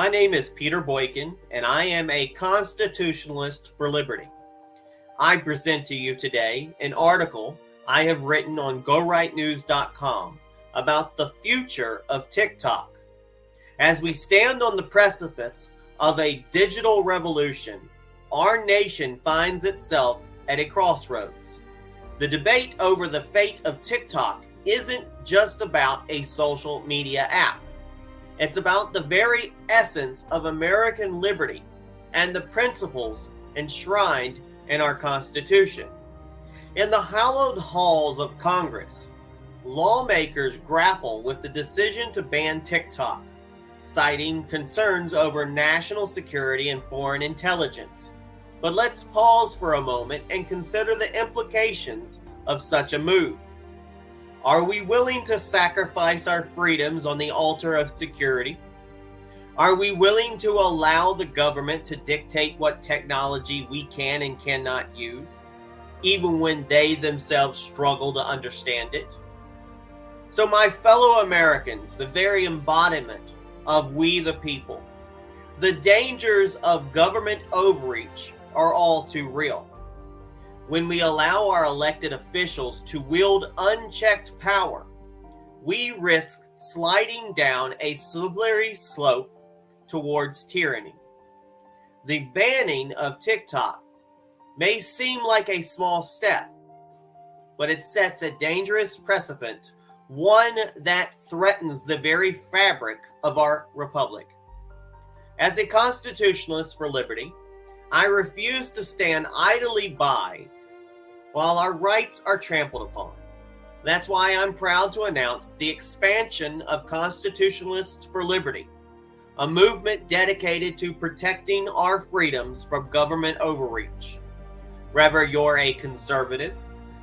My name is Peter Boykin, and I am a constitutionalist for liberty. I present to you today an article I have written on GoRightNews.com about the future of TikTok. As we stand on the precipice of a digital revolution, our nation finds itself at a crossroads. The debate over the fate of TikTok isn't just about a social media app. It's about the very essence of American liberty and the principles enshrined in our Constitution. In the hallowed halls of Congress, lawmakers grapple with the decision to ban TikTok, citing concerns over national security and foreign intelligence. But let's pause for a moment and consider the implications of such a move. Are we willing to sacrifice our freedoms on the altar of security? Are we willing to allow the government to dictate what technology we can and cannot use, even when they themselves struggle to understand it? So, my fellow Americans, the very embodiment of we the people, the dangers of government overreach are all too real. When we allow our elected officials to wield unchecked power, we risk sliding down a slippery slope towards tyranny. The banning of TikTok may seem like a small step, but it sets a dangerous precedent, one that threatens the very fabric of our republic. As a constitutionalist for liberty, I refuse to stand idly by while our rights are trampled upon. That's why I'm proud to announce the expansion of Constitutionalists for Liberty, a movement dedicated to protecting our freedoms from government overreach. Whether you're a conservative,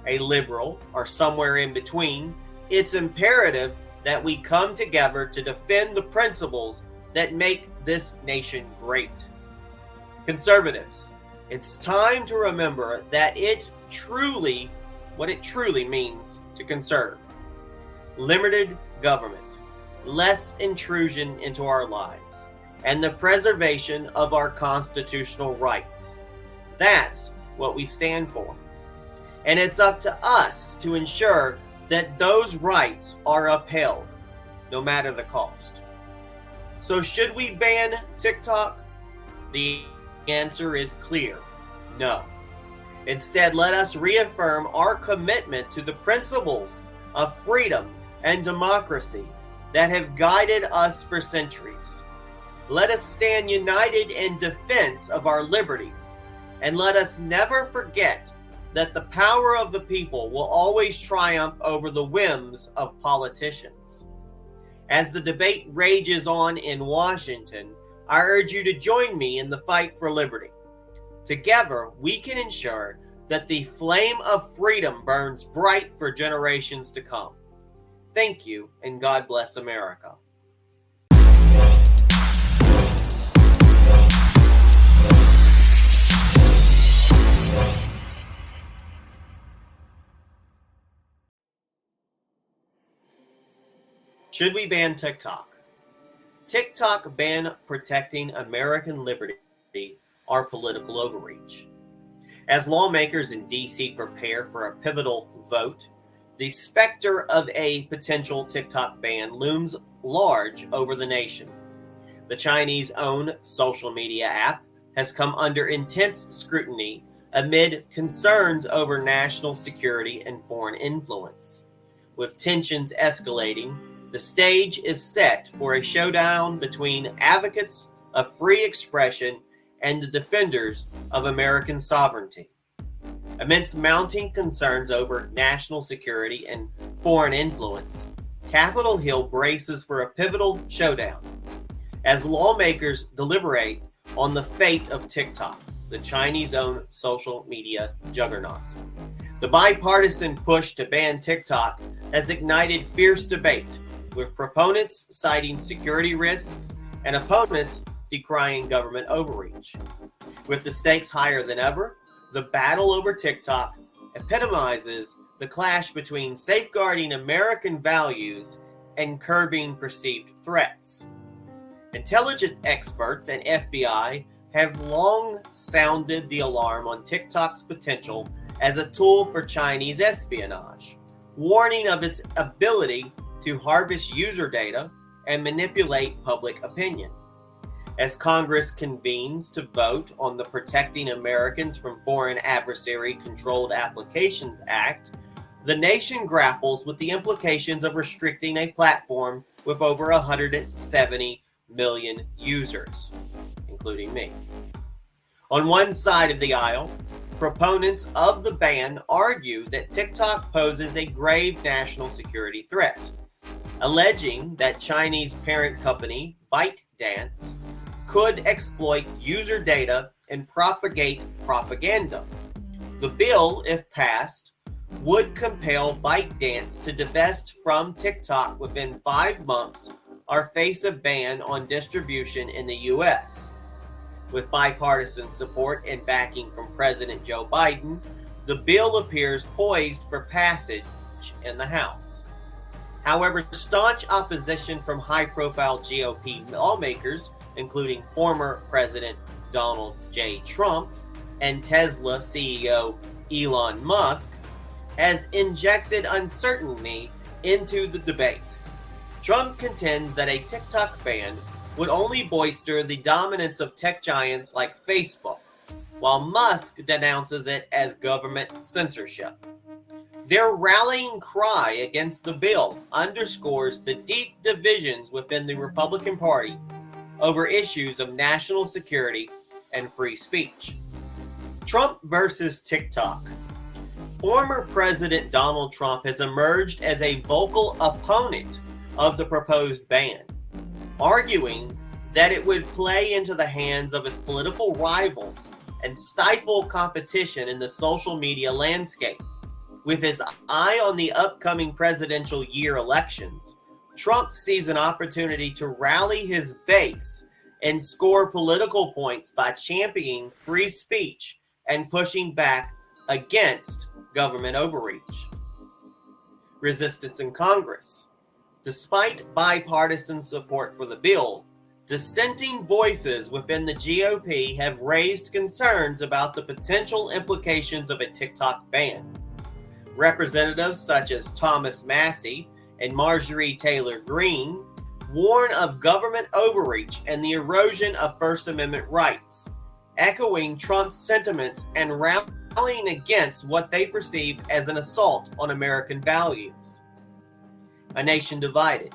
a liberal, or somewhere in between, it's imperative that we come together to defend the principles that make this nation great. Conservatives, it's time to remember that what it truly means to conserve. Limited government, less intrusion into our lives, and the preservation of our constitutional rights. That's what we stand for. And it's up to us to ensure that those rights are upheld, no matter the cost. So should we ban TikTok? The answer is clear: no. Instead, let us reaffirm our commitment to the principles of freedom and democracy that have guided us for centuries. Let us stand united in defense of our liberties, and let us never forget that the power of the people will always triumph over the whims of politicians. As the debate rages on in Washington, I urge you to join me in the fight for liberty. Together, we can ensure that the flame of freedom burns bright for generations to come. Thank you, and God bless America. Should we ban TikTok? TikTok ban protecting American liberty or political overreach. As lawmakers in D.C. prepare for a pivotal vote, the specter of a potential TikTok ban looms large over the nation. The Chinese-owned social media app has come under intense scrutiny amid concerns over national security and foreign influence. With tensions escalating, the stage is set for a showdown between advocates of free expression and the defenders of American sovereignty. Amidst mounting concerns over national security and foreign influence, Capitol Hill braces for a pivotal showdown as lawmakers deliberate on the fate of TikTok, the Chinese-owned social media juggernaut. The bipartisan push to ban TikTok has ignited fierce debate, with proponents citing security risks and opponents decrying government overreach. With the stakes higher than ever, the battle over TikTok epitomizes the clash between safeguarding American values and curbing perceived threats. Intelligence experts and FBI have long sounded the alarm on TikTok's potential as a tool for Chinese espionage, warning of its ability to harvest user data and manipulate public opinion. As Congress convenes to vote on the Protecting Americans from Foreign Adversary-Controlled Applications Act, the nation grapples with the implications of restricting a platform with over 170 million users, including me. On one side of the aisle, proponents of the ban argue that TikTok poses a grave national security threat, alleging that Chinese parent company ByteDance could exploit user data and propagate propaganda. The bill, if passed, would compel ByteDance to divest from TikTok within 5 months or face a ban on distribution in the U.S. With bipartisan support and backing from President Joe Biden, the bill appears poised for passage in the House. However, staunch opposition from high-profile GOP lawmakers, including former President Donald J. Trump and Tesla CEO Elon Musk, has injected uncertainty into the debate. Trump contends that a TikTok ban would only bolster the dominance of tech giants like Facebook, while Musk denounces it as government censorship. Their rallying cry against the bill underscores the deep divisions within the Republican Party over issues of national security and free speech. Trump versus TikTok. Former President Donald Trump has emerged as a vocal opponent of the proposed ban, arguing that it would play into the hands of his political rivals and stifle competition in the social media landscape. With his eye on the upcoming presidential year elections, Trump sees an opportunity to rally his base and score political points by championing free speech and pushing back against government overreach. Resistance in Congress. Despite bipartisan support for the bill, dissenting voices within the GOP have raised concerns about the potential implications of a TikTok ban. Representatives such as Thomas Massie and Marjorie Taylor Greene warn of government overreach and the erosion of First Amendment rights, echoing Trump's sentiments and rallying against what they perceive as an assault on American values. A nation divided.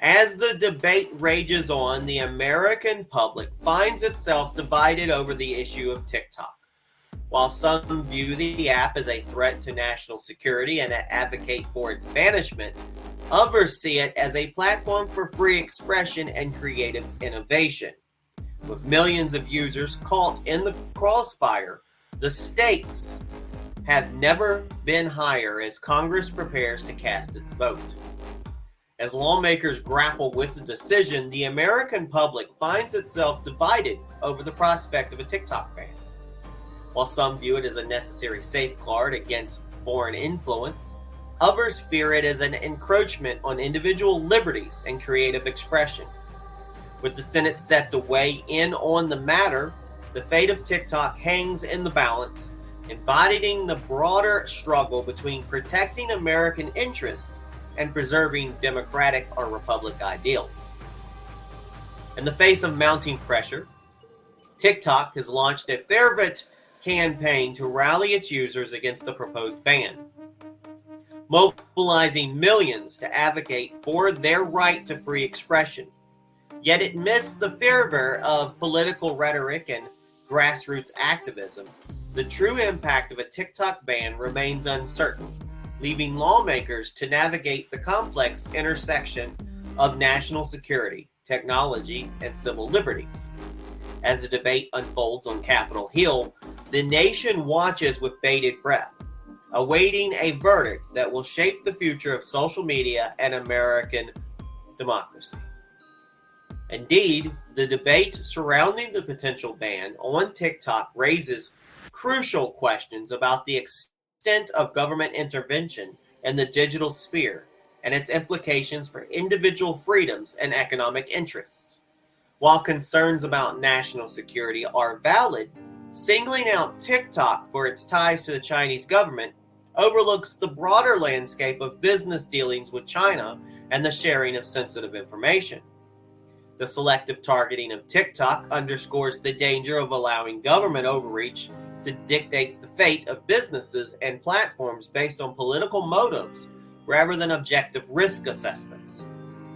As the debate rages on, the American public finds itself divided over the issue of TikTok. While some view the app as a threat to national security and advocate for its banishment, others see it as a platform for free expression and creative innovation. With millions of users caught in the crossfire, the stakes have never been higher as Congress prepares to cast its vote. As lawmakers grapple with the decision, the American public finds itself divided over the prospect of a TikTok ban. While some view it as a necessary safeguard against foreign influence, others fear it as an encroachment on individual liberties and creative expression. With the Senate set to weigh in on the matter, the fate of TikTok hangs in the balance, embodying the broader struggle between protecting American interests and preserving democratic or republic ideals. In the face of mounting pressure, TikTok has launched a fervent campaign to rally its users against the proposed ban, mobilizing millions to advocate for their right to free expression. Yet amidst the fervor of political rhetoric and grassroots activism, the true impact of a TikTok ban remains uncertain, leaving lawmakers to navigate the complex intersection of national security, technology, and civil liberties. As the debate unfolds on Capitol Hill, the nation watches with bated breath, awaiting a verdict that will shape the future of social media and American democracy. Indeed, the debate surrounding the potential ban on TikTok raises crucial questions about the extent of government intervention in the digital sphere and its implications for individual freedoms and economic interests. While concerns about national security are valid, singling out TikTok for its ties to the Chinese government overlooks the broader landscape of business dealings with China and the sharing of sensitive information. The selective targeting of TikTok underscores the danger of allowing government overreach to dictate the fate of businesses and platforms based on political motives rather than objective risk assessments.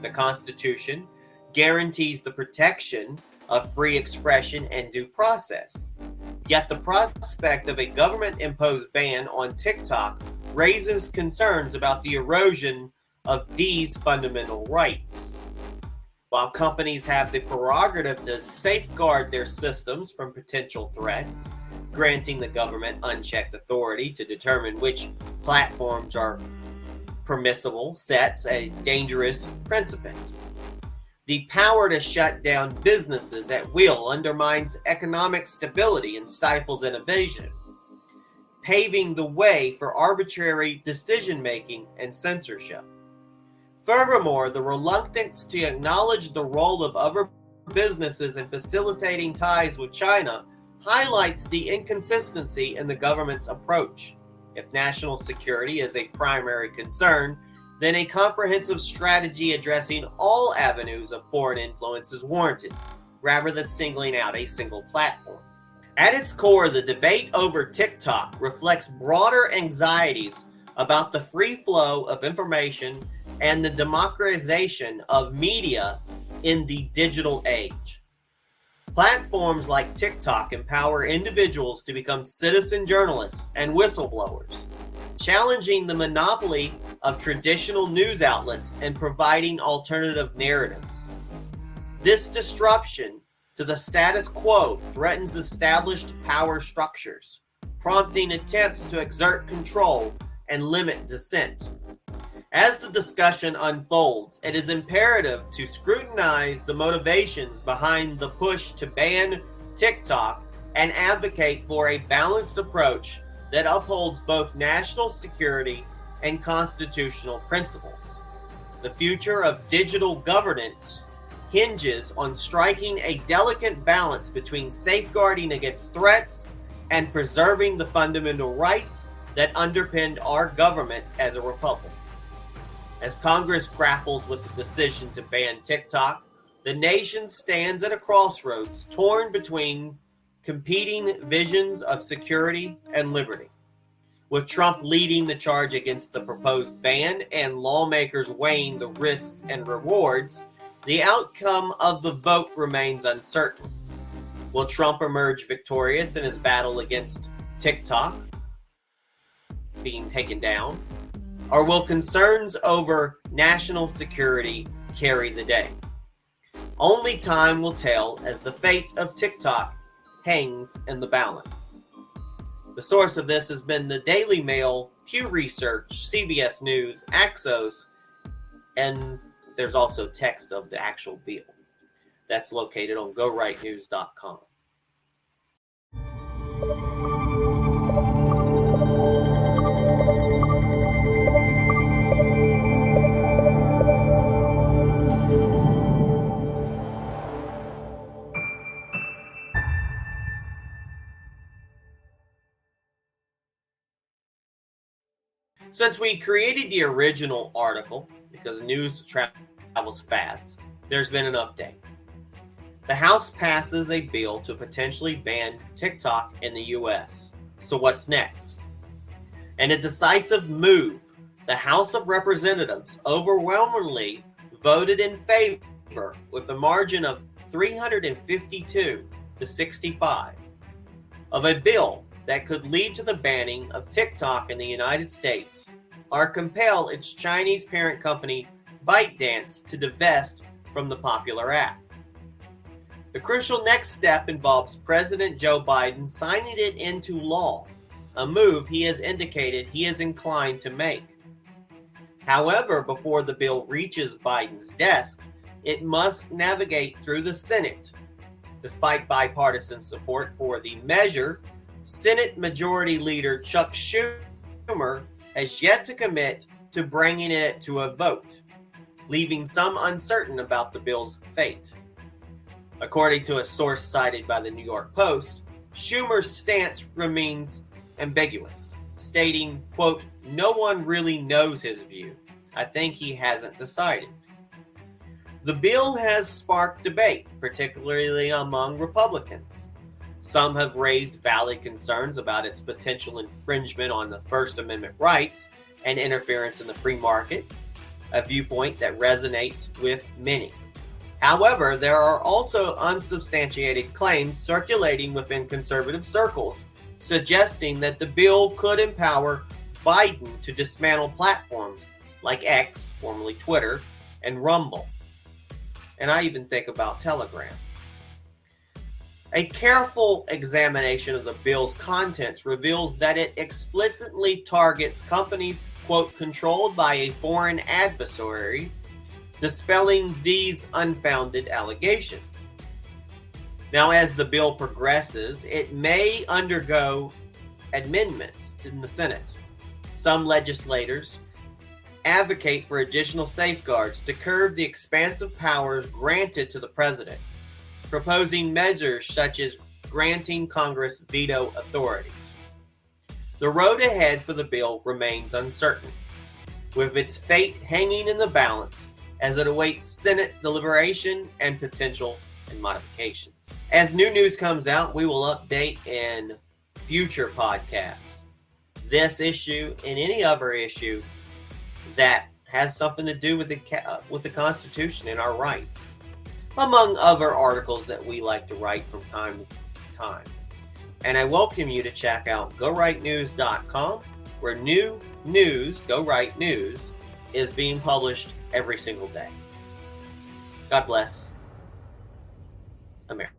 The Constitution guarantees the protection of free expression and due process. Yet the prospect of a government-imposed ban on TikTok raises concerns about the erosion of these fundamental rights. While companies have the prerogative to safeguard their systems from potential threats, granting the government unchecked authority to determine which platforms are permissible sets a dangerous precedent. The power to shut down businesses at will undermines economic stability and stifles innovation, paving the way for arbitrary decision-making and censorship. Furthermore, the reluctance to acknowledge the role of other businesses in facilitating ties with China highlights the inconsistency in the government's approach. If national security is a primary concern, then a comprehensive strategy addressing all avenues of foreign influence is warranted, rather than singling out a single platform. At its core, the debate over TikTok reflects broader anxieties about the free flow of information and the democratization of media in the digital age. Platforms like TikTok empower individuals to become citizen journalists and whistleblowers, challenging the monopoly of traditional news outlets and providing alternative narratives. This disruption to the status quo threatens established power structures, prompting attempts to exert control and limit dissent. As the discussion unfolds, it is imperative to scrutinize the motivations behind the push to ban TikTok and advocate for a balanced approach that upholds both national security and constitutional principles. The future of digital governance hinges on striking a delicate balance between safeguarding against threats and preserving the fundamental rights that underpinned our government as a republic. As Congress grapples with the decision to ban TikTok, the nation stands at a crossroads torn between competing visions of security and liberty. With Trump leading the charge against the proposed ban and lawmakers weighing the risks and rewards, the outcome of the vote remains uncertain. Will Trump emerge victorious in his battle against TikTok being taken down? Or will concerns over national security carry the day? Only time will tell, as the fate of TikTok hangs in the balance. The source of this has been the Daily Mail, Pew Research, CBS News, Axios, and there's also text of the actual bill. That's located on GoRightNews.com. Since we created the original article, because news travels fast, there's been an update. The House passes a bill to potentially ban TikTok in the U.S. So what's next? In a decisive move, the House of Representatives overwhelmingly voted in favor with a margin of 352 to 65 of a bill that could lead to the banning of TikTok in the United States or compel its Chinese parent company ByteDance to divest from the popular app. The crucial next step involves President Joe Biden signing it into law, a move he has indicated he is inclined to make. However, before the bill reaches Biden's desk, it must navigate through the Senate. Despite bipartisan support for the measure, Senate Majority Leader Chuck Schumer has yet to commit to bringing it to a vote, leaving some uncertain about the bill's fate. According to a source cited by the New York Post, Schumer's stance remains ambiguous, stating, quote, "No one really knows his view. I think he hasn't decided." The bill has sparked debate, particularly among Republicans. Some have raised valid concerns about its potential infringement on the First Amendment rights and interference in the free market, a viewpoint that resonates with many. However, there are also unsubstantiated claims circulating within conservative circles suggesting that the bill could empower Biden to dismantle platforms like X, formerly Twitter, and Rumble. And I even think about Telegram. A careful examination of the bill's contents reveals that it explicitly targets companies, quote, "controlled by a foreign adversary," dispelling these unfounded allegations. Now, as the bill progresses, it may undergo amendments in the Senate. Some legislators advocate for additional safeguards to curb the expansive powers granted to the president, proposing measures such as granting Congress veto authorities. The road ahead for the bill remains uncertain, with its fate hanging in the balance as it awaits Senate deliberation and potential modifications. As new news comes out, we will update in future podcasts this issue and any other issue that has something to do with the Constitution and our rights, among other articles that we like to write from time to time. And I welcome you to check out GoRightNews.com, where new news, Go Right News, is being published every single day. God bless America.